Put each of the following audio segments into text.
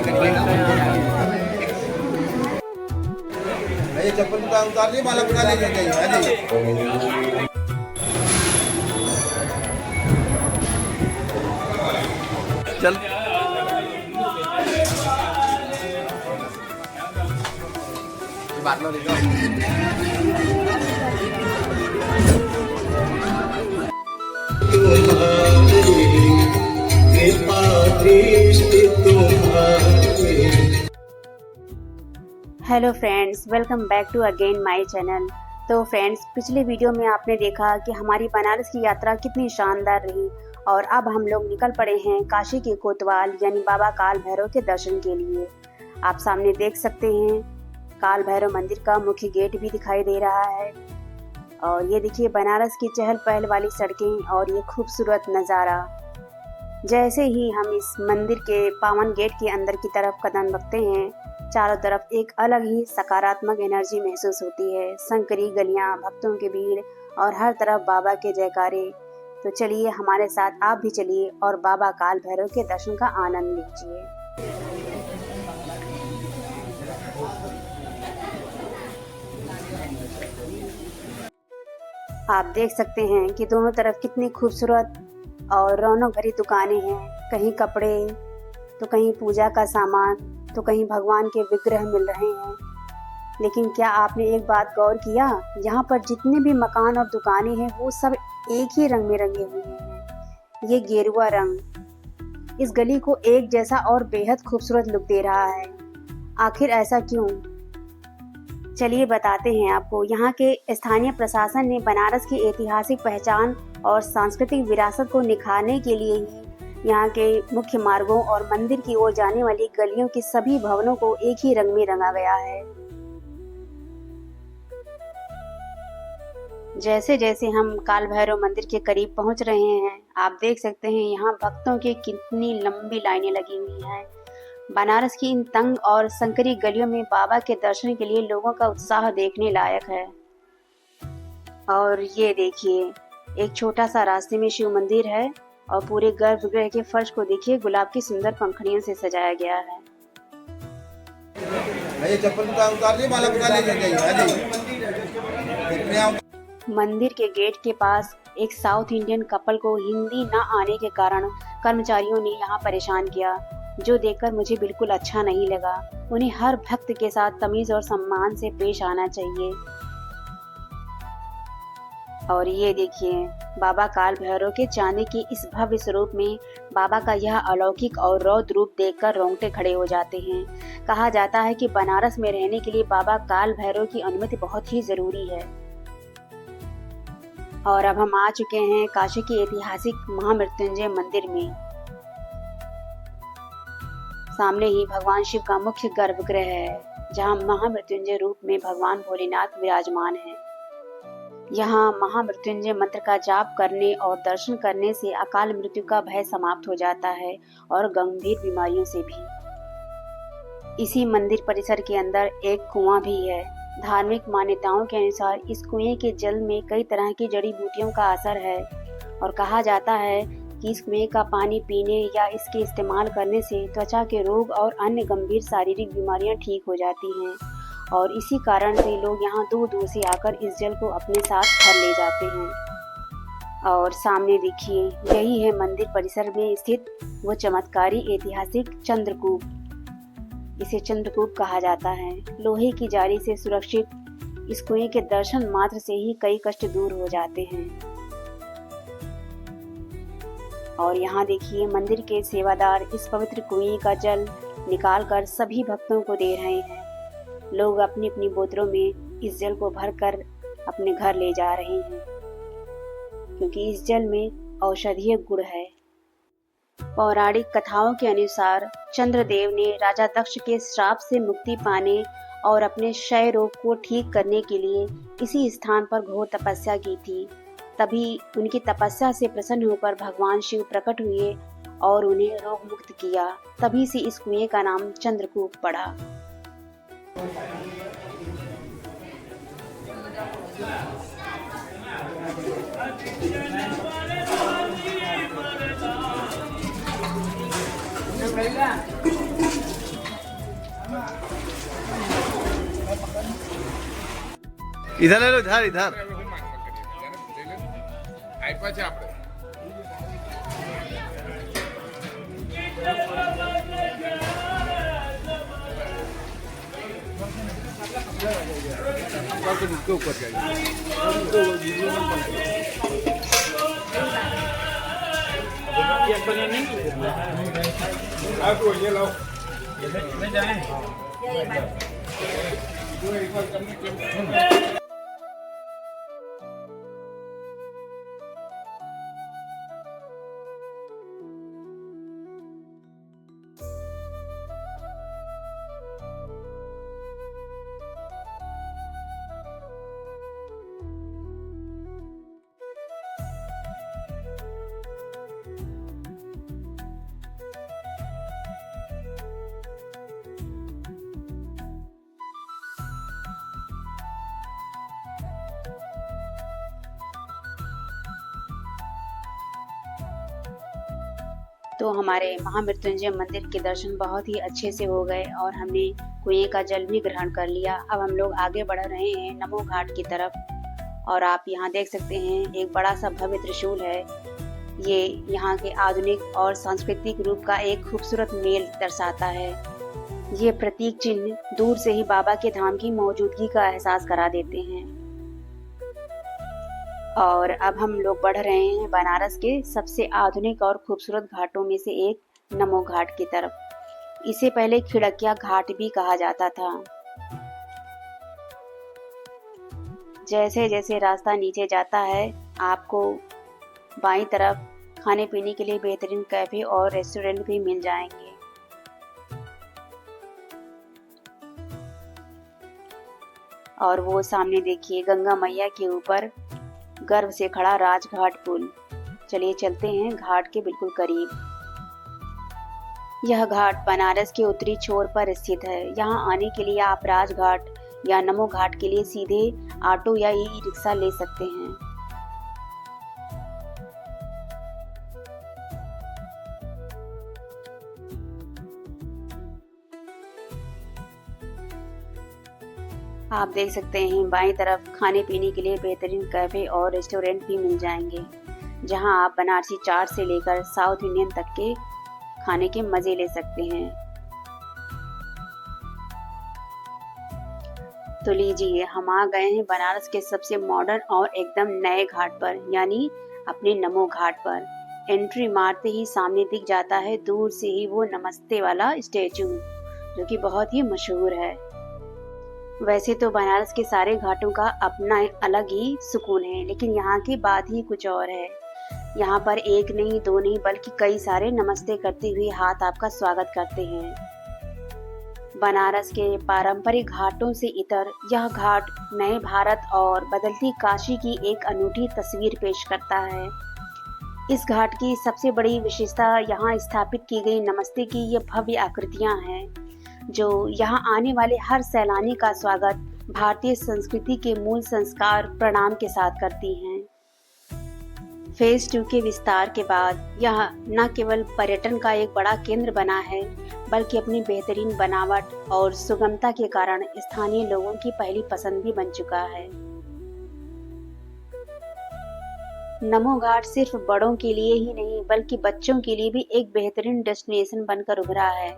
ये चप्पल उतार ली, माला बना ले जाइए। चल बात लो hello friends, welcome back to again my channel. तो फ्रेंड्स, पिछले वीडियो में आपने देखा कि हमारी बनारस की यात्रा कितनी शानदार रही और अब हम लोग निकल पड़े हैं काशी के कोतवाल यानी बाबा काल भैरव के दर्शन के लिए। आप सामने देख सकते हैं काल भैरव मंदिर का मुख्य गेट भी दिखाई दे रहा है और ये देखिए बनारस की चहल पहल वाली सड़कें और ये खूबसूरत नज़ारा। जैसे ही हम इस मंदिर के पावन गेट के अंदर की तरफ कदम रखते हैं, चारों तरफ एक अलग ही सकारात्मक एनर्जी महसूस होती है। संकरी गलियां, भक्तों की भीड़ और हर तरफ बाबा के जयकारे। तो चलिए हमारे साथ आप भी चलिए और बाबा काल भैरव के दर्शन का आनंद लीजिए। आप देख सकते हैं कि दोनों तरफ कितनी खूबसूरत और रौनक भरी दुकानें हैं। कहीं कपड़े, तो कहीं पूजा का सामान, तो कहीं भगवान के विग्रह मिल रहे हैं। लेकिन क्या आपने एक बात गौर किया, यहाँ पर जितने भी मकान और दुकानें हैं वो सब एक ही रंग में रंगे हुए हैं। ये गेरुआ रंग इस गली को एक जैसा और बेहद खूबसूरत लुक दे रहा है। आखिर ऐसा क्यों? चलिए बताते हैं आपको। यहाँ के स्थानीय प्रशासन ने बनारस की ऐतिहासिक पहचान और सांस्कृतिक विरासत को निखारने के लिए ही यहाँ के मुख्य मार्गों और मंदिर की ओर जाने वाली गलियों के सभी भवनों को एक ही रंग में रंगा गया है। जैसे जैसे हम काल भैरव मंदिर के करीब पहुँच रहे हैं, आप देख सकते हैं यहाँ भक्तों की कितनी लंबी लाइनें लगी हुई हैं। बनारस की इन तंग और संकरी गलियों में बाबा के दर्शन के लिए लोगों का उत्साह देखने लायक है। और ये देखिए, एक छोटा सा रास्ते में शिव मंदिर है और पूरे गर्भगृह के फर्श को देखिए गुलाब की सुंदर पंखुड़ियों से सजाया गया है। ये चप्पल उतार ली, माला बना ले जाइए। मंदिर के गेट के पास एक साउथ इंडियन कपल को हिंदी न आने के कारण कर्मचारियों ने यहाँ परेशान किया, जो देखकर मुझे बिल्कुल अच्छा नहीं लगा। उन्हें हर भक्त के साथ तमीज और सम्मान से पेश आना चाहिए। और ये देखिए, बाबा काल भैरव के चांदी के इस भव्य स्वरूप में बाबा का यह अलौकिक और रौद्र रूप देखकर रोंगटे खड़े हो जाते हैं। कहा जाता है कि बनारस में रहने के लिए बाबा काल भैरव की अनुमति बहुत ही जरूरी है। और अब हम आ चुके हैं काशी की ऐतिहासिक महामृत्युंजय मंदिर में। सामने ही भगवान शिव का मुख्य गर्भगृह है, जहाँ महामृत्युंजय रूप में भगवान भोलेनाथ विराजमान है। यहाँ महामृत्युंजय मंत्र का जाप करने और दर्शन करने से अकाल मृत्यु का भय समाप्त हो जाता है और गंभीर बीमारियों से भी। इसी मंदिर परिसर के अंदर एक कुआं भी है। धार्मिक मान्यताओं के अनुसार इस कुएं के जल में कई तरह की जड़ी बूटियों का असर है और कहा जाता है कि इस कुएं का पानी पीने या इसके इस्तेमाल करने से त्वचा के रोग और अन्य गंभीर शारीरिक बीमारियां ठीक हो जाती हैं और इसी कारण से लोग यहाँ दूर दूर से आकर इस जल को अपने साथ घर ले जाते हैं। और सामने देखिए, यही है मंदिर परिसर में स्थित वो चमत्कारी ऐतिहासिक चंद्रकूप। इसे चंद्रकूप कहा जाता है। लोहे की जाली से सुरक्षित इस कुएं के दर्शन मात्र से ही कई कष्ट दूर हो जाते हैं। और यहाँ देखिए, मंदिर के सेवादार इस पवित्र कुएं का जल निकालकर सभी भक्तों को दे रहे हैं। लोग अपनी अपनी बोतलों में इस जल को भरकर अपने घर ले जा रहे हैं, क्योंकि इस जल में औषधीय गुण है। पौराणिक कथाओं के अनुसार चंद्रदेव ने राजा दक्ष के श्राप से मुक्ति पाने और अपने क्षय रोग को ठीक करने के लिए इसी स्थान पर घोर तपस्या की थी। तभी उनकी तपस्या से प्रसन्न होकर भगवान शिव प्रकट हुए और उन्हें रोग मुक्त किया। तभी से इस कुएं का नाम चंद्रकूप पड़ा। इधर ले लो, इधर इधर। આપ્યા છે આપણે उसके ऊपर ये लाओ ले जाए तो हमारे महामृत्युंजय मंदिर के दर्शन बहुत ही अच्छे से हो गए और हमने कुएं का जल भी ग्रहण कर लिया। अब हम लोग आगे बढ़ रहे हैं नमो घाट की तरफ और आप यहाँ देख सकते हैं एक बड़ा सा भव्य त्रिशूल है। ये यहाँ के आधुनिक और सांस्कृतिक रूप का एक खूबसूरत मेल दर्शाता है। ये प्रतीक चिन्ह दूर से ही बाबा के धाम की मौजूदगी का एहसास करा देते हैं। और अब हम लोग बढ़ रहे हैं बनारस के सबसे आधुनिक और खूबसूरत घाटों में से एक नमो घाट की तरफ। इसे पहले खिड़किया घाट भी कहा जाता था। जैसे जैसे रास्ता नीचे जाता है आपको बाईं तरफ खाने पीने के लिए बेहतरीन कैफे और रेस्टोरेंट भी मिल जाएंगे। और वो सामने देखिए गंगा मैया के ऊपर गर्व से खड़ा राजघाट पुल। चलिए चलते हैं घाट के बिल्कुल करीब। यह घाट बनारस के उत्तरी छोर पर स्थित है। यहाँ आने के लिए आप राजघाट या नमो घाट के लिए सीधे ऑटो या ई रिक्शा ले सकते हैं। आप देख सकते हैं बाईं तरफ खाने पीने के लिए बेहतरीन कैफे और रेस्टोरेंट भी मिल जाएंगे, जहां आप बनारसी चाट से लेकर साउथ इंडियन तक के खाने के मजे ले सकते हैं। तो लीजिए हम आ गए हैं बनारस के सबसे मॉडर्न और एकदम नए घाट पर, यानी अपने नमो घाट पर। एंट्री मारते ही सामने दिख जाता है दूर से ही वो नमस्ते वाला स्टेचू, जो कि बहुत ही मशहूर है। वैसे तो बनारस के सारे घाटों का अपना अलग ही सुकून है, लेकिन यहाँ की बात ही कुछ और है। यहाँ पर एक नहीं दो नहीं बल्कि कई सारे नमस्ते करते हुए हाथ आपका स्वागत करते हैं। बनारस के पारंपरिक घाटों से इतर यह घाट नए भारत और बदलती काशी की एक अनूठी तस्वीर पेश करता है। इस घाट की सबसे बड़ी विशेषता यहाँ स्थापित की गई नमस्ते की ये भव्य आकृतियाँ हैं, जो यहाँ आने वाले हर सैलानी का स्वागत भारतीय संस्कृति के मूल संस्कार प्रणाम के साथ करती हैं। फेज 2 के विस्तार के बाद यह न केवल पर्यटन का एक बड़ा केंद्र बना है, बल्कि अपनी बेहतरीन बनावट और सुगमता के कारण स्थानीय लोगों की पहली पसंद भी बन चुका है। नमो घाट सिर्फ बड़ों के लिए ही नहीं बल्कि बच्चों के लिए भी एक बेहतरीन डेस्टिनेशन बनकर उभरा है।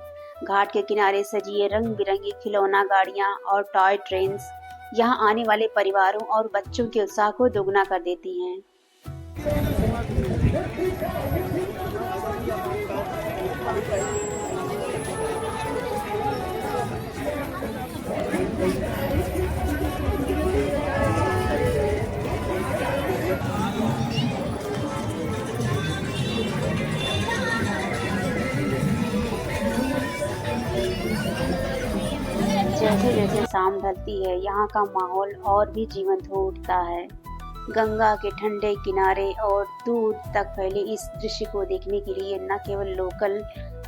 घाट के किनारे सजी रंग बिरंगी खिलौना गाड़ियां और टॉय ट्रेन्स यहाँ आने वाले परिवारों और बच्चों के उत्साह को दोगुना कर देती हैं। जैसे जैसे शाम ढलती है यहाँ का माहौल और भी जीवंत हो उठता है। गंगा के ठंडे किनारे और दूर तक फैले इस दृश्य को देखने के लिए न केवल लोकल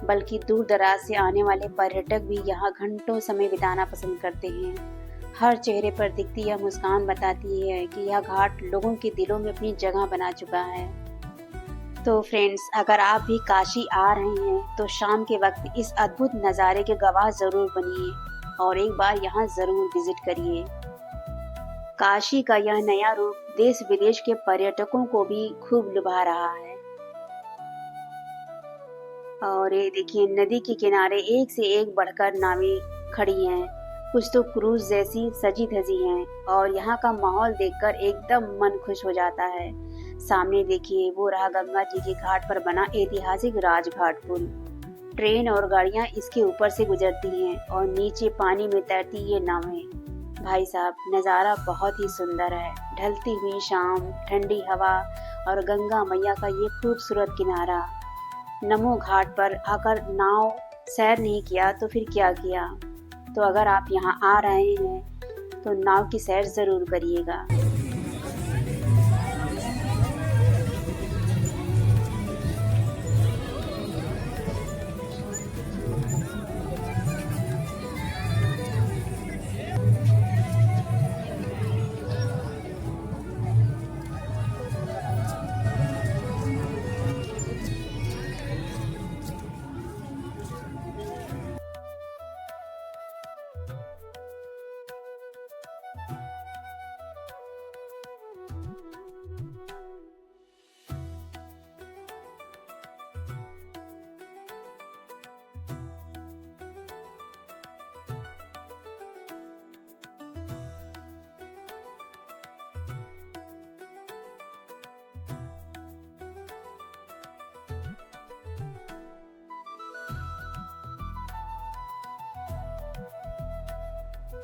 बल्कि दूर दराज से आने वाले पर्यटक भी यहाँ घंटों समय बिताना पसंद करते हैं। हर चेहरे पर दिखती यह मुस्कान बताती है कि यह घाट लोगों के दिलों में अपनी जगह बना चुका है। तो फ्रेंड्स, अगर आप भी काशी आ रहे हैं तो शाम के वक्त इस अद्भुत नज़ारे के गवाह जरूर बनिए और एक बार यहाँ जरूर विजिट करिए। काशी का यह नया रूप देश विदेश के पर्यटकों को भी खूब लुभा रहा है। और ये देखिए नदी के किनारे एक से एक बढ़कर नावें खड़ी हैं, कुछ तो क्रूज जैसी सजी धजी हैं और यहाँ का माहौल देखकर एकदम मन खुश हो जाता है। सामने देखिए वो रहा गंगा जी के घाट पर बना ऐतिहासिक राजघाट पुल। ट्रेन और गाड़ियाँ इसके ऊपर से गुजरती हैं और नीचे पानी में तैरती ये नावें। भाई साहब नज़ारा बहुत ही सुंदर है। ढलती हुई शाम, ठंडी हवा और गंगा मैया का ये खूबसूरत किनारा। नमो घाट पर आकर नाव सैर नहीं किया तो फिर क्या किया। तो अगर आप यहाँ आ रहे हैं तो नाव की सैर ज़रूर करिएगा।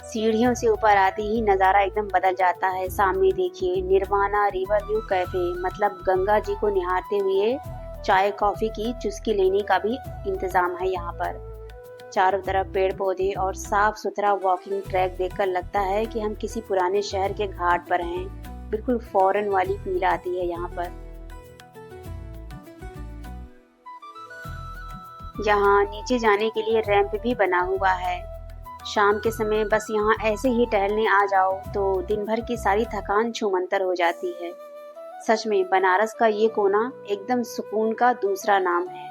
सीढ़ियों से ऊपर आते ही नज़ारा एकदम बदल जाता है। सामने देखिए निर्वाणा रिवर व्यू कैफे, मतलब गंगा जी को निहारते हुए चाय कॉफी की चुस्की लेने का भी इंतजाम है यहाँ पर। चारों तरफ पेड़ पौधे और साफ सुथरा वॉकिंग ट्रैक देखकर लगता है कि हम किसी पुराने शहर के घाट पर हैं। बिल्कुल फॉरेन वाली फील आती है यहाँ पर। यहाँ नीचे जाने के लिए रैंप भी बना हुआ है। शाम के समय बस यहाँ ऐसे ही टहलने आ जाओ तो दिन भर की सारी थकान छूमंतर हो जाती है। सच में बनारस का ये कोना एकदम सुकून का दूसरा नाम है।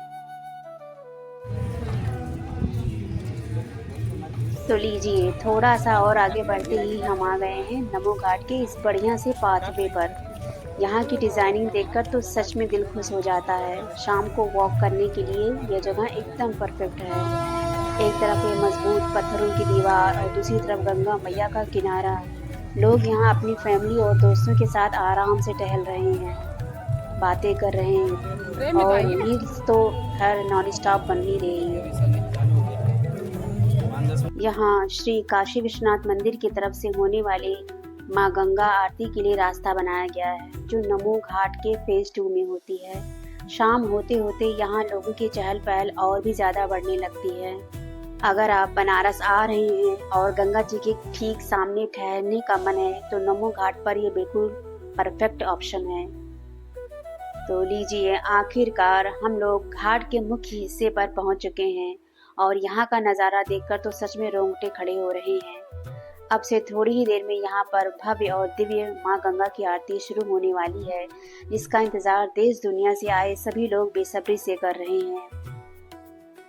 तो लीजिए थोड़ा सा और आगे बढ़ते ही हम आ गए हैं नमो घाट के इस बढ़िया से पाथवे पर। यहाँ की डिजाइनिंग देखकर तो सच में दिल खुश हो जाता है। शाम को वॉक करने के लिए यह जगह एकदम परफेक्ट है। एक तरफ ये मजबूत पत्थरों की दीवार और दूसरी तरफ गंगा मैया का किनारा। लोग यहाँ अपनी फैमिली और दोस्तों के साथ आराम से टहल रहे हैं, बातें कर रहे हैं और रील्स तो हर नॉन स्टॉप बन ही रही है। यहाँ श्री काशी विश्वनाथ मंदिर की तरफ से होने वाले माँ गंगा आरती के लिए रास्ता बनाया गया है, जो नमो घाट के फेज 2 में होती है। शाम होते होते यहाँ लोगों की चहल पहल और भी ज़्यादा बढ़ने लगती है। अगर आप बनारस आ रहे हैं और गंगा जी के ठीक सामने ठहरने का मन है तो नमो घाट पर ये बिल्कुल परफेक्ट ऑप्शन है। तो लीजिए आखिरकार हम लोग घाट के मुख्य हिस्से पर पहुंच चुके हैं और यहाँ का नज़ारा देखकर तो सच में रोंगटे खड़े हो रहे हैं। अब से थोड़ी ही देर में यहाँ पर भव्य और दिव्य माँ गंगा की आरती शुरू होने वाली है, जिसका इंतजार देश दुनिया से आए सभी लोग बेसब्री से कर रहे हैं।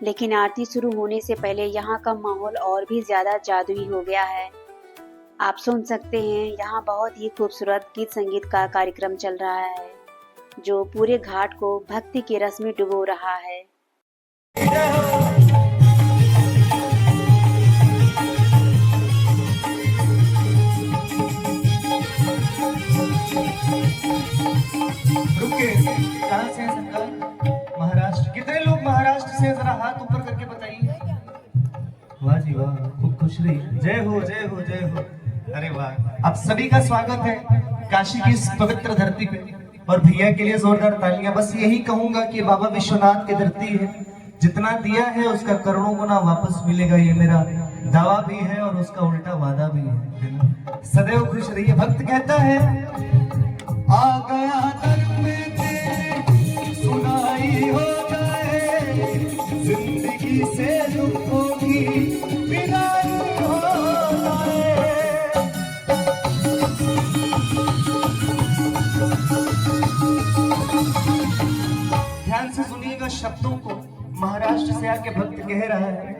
लेकिन आरती शुरू होने से पहले यहाँ का माहौल और भी ज्यादा जादुई हो गया है। आप सुन सकते हैं यहाँ बहुत ही खूबसूरत गीत संगीत का कार्यक्रम चल रहा है, जो पूरे घाट को भक्ति के रस में डुबो रहा है। कहाँ से हैं सरकार? महाराष्ट्र। कितने लोग महाराष्ट्र से? जरा हाथ ऊपर करके बताइए। वाह जी वाह, खूब खुश रही। जय हो जय हो जय हो। अरे वाह, आप सभी का स्वागत है काशी की इस पवित्र धरती पे। और भैया के लिए जोरदार तालियां। बस यही कहूंगा कि बाबा विश्वनाथ की धरती है, जितना दिया है उसका करोड़ों गुना वापस मिलेगा, ये मेरा दावा भी है और उसका उल्टा वादा भी है। सदैव खुश रहिए। भक्त कहता है आ गया दर में तेरे, सुनाई हो जाए जिंदगी से दुखों की विदाई हो जाए। ध्यान से सुनिएगा शब्दों को। महाराष्ट्र से आके भक्त कह रहा है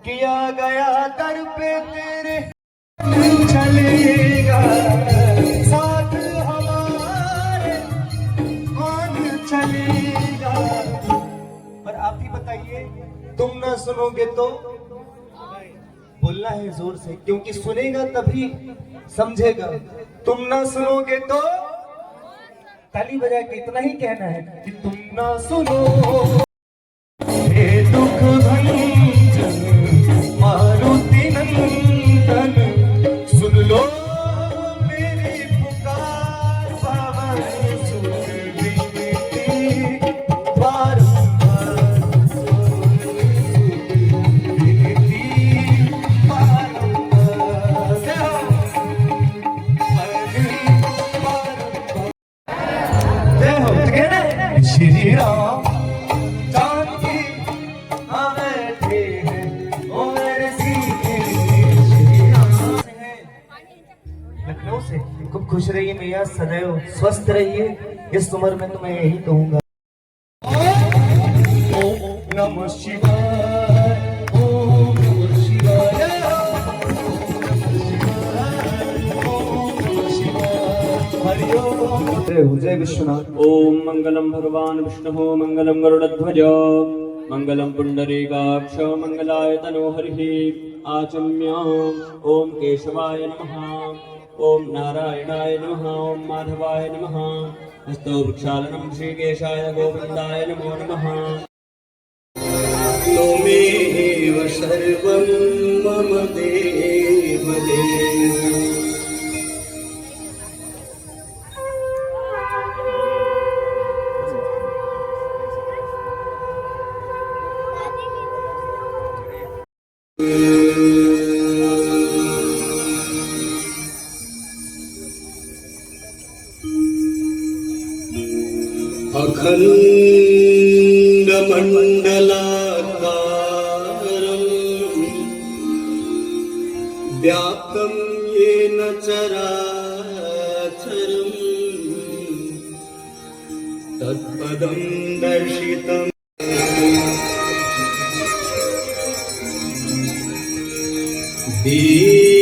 कि आ गया दर पे तेरे चलेगा साथ हमारे, कौन चलेगा। पर आप ही बताइए, तुम ना सुनोगे तो बोलना है जोर से, क्योंकि सुनेगा तभी समझेगा। तुम ना सुनोगे तो ताली बजा के इतना ही कहना है कि तुम ना सुनो हे दुख भंजन मारुति नंदन, सुन लो मेरी पुकार बाबा, सुन विनती बारंबार, श्री राम जानकी हाँ बैठे हैं ओ मेरे सीते, श्री राम से हैं लखनऊ से। खूब खुश रहिए मैया, सदैव स्वस्थ रहिए, इस उम्र में तो मैं यही कहूंगा। ओम नमः शिवाय, ओम नमः शिवाय, जय विश्वनाथ। ओम मंगलम भगवान विष्णु मंगलम गरुड़ध्वज मंगलम पुंडरीकाक्ष मंगलाय तनोहरिः आचम्याम्। ओम केशवाय नमः, ओम नारायणाय नमः, ओम माधवाय नमः। हस्तो वृक्षालनम श्रीकेशाय गोविंदाय नमो नमः। त्वमेव सर्वं मम देव देव। अखण्डमण्डलाकारम् व्याप्तं येन चराचरम् तत्पदं दर्शितम्।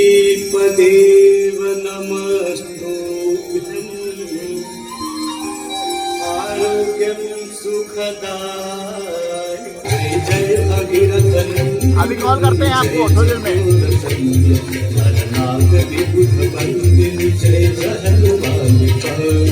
दीपदेव नमस्तुभ्यम्, आरोग्यं सुखदाय। जय भगीरथन, अभी कॉल करते हैं आपको थोड़ी देर में। जगन्नाथ विबुध वंदित जय हनुमान पवन।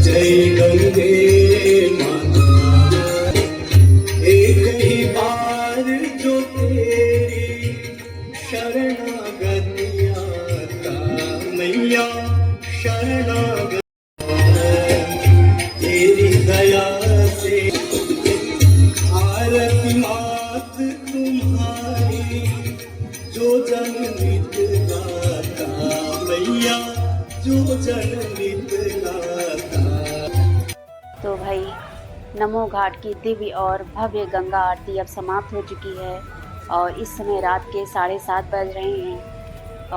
जय गंगे माता, एक ही बार जो तेरी शरणागति आता, मैया शरणागति तेरी दया से। आरती मात तुम्हारी जो जनमित गाता, मैया जो जनमित गाता। तो भाई नमो घाट की दिव्य और भव्य गंगा आरती अब समाप्त हो चुकी है और इस समय रात के 7:30 बज रहे हैं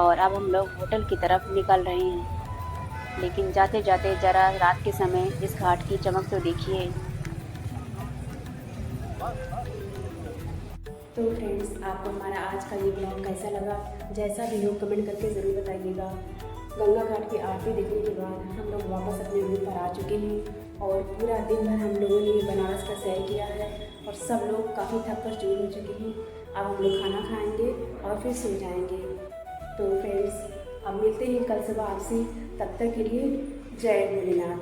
और अब हम लोग होटल की तरफ निकल रहे हैं। लेकिन जाते जाते ज़रा रात के समय इस घाट की चमक तो देखिए। तो फ्रेंड्स, आपको हमारा आज का ये ब्लॉग कैसा लगा? जैसा भी हो कमेंट करके ज़रूर बताइएगा। गंगा घाट की आरती देखने के बाद हम लोग वापस अपने रूम पर आ चुके हैं और पूरा दिन भर हम लोगों ने बनारस का सैर किया है और सब लोग काफ़ी थक कर चूर हो चुके हैं। अब हम लोग खाना खाएंगे और फिर सो जाएंगे। तो फ्रेंड्स, अब मिलते हैं कल सुबह आपसे, तब तक के लिए जय भोलेनाथ।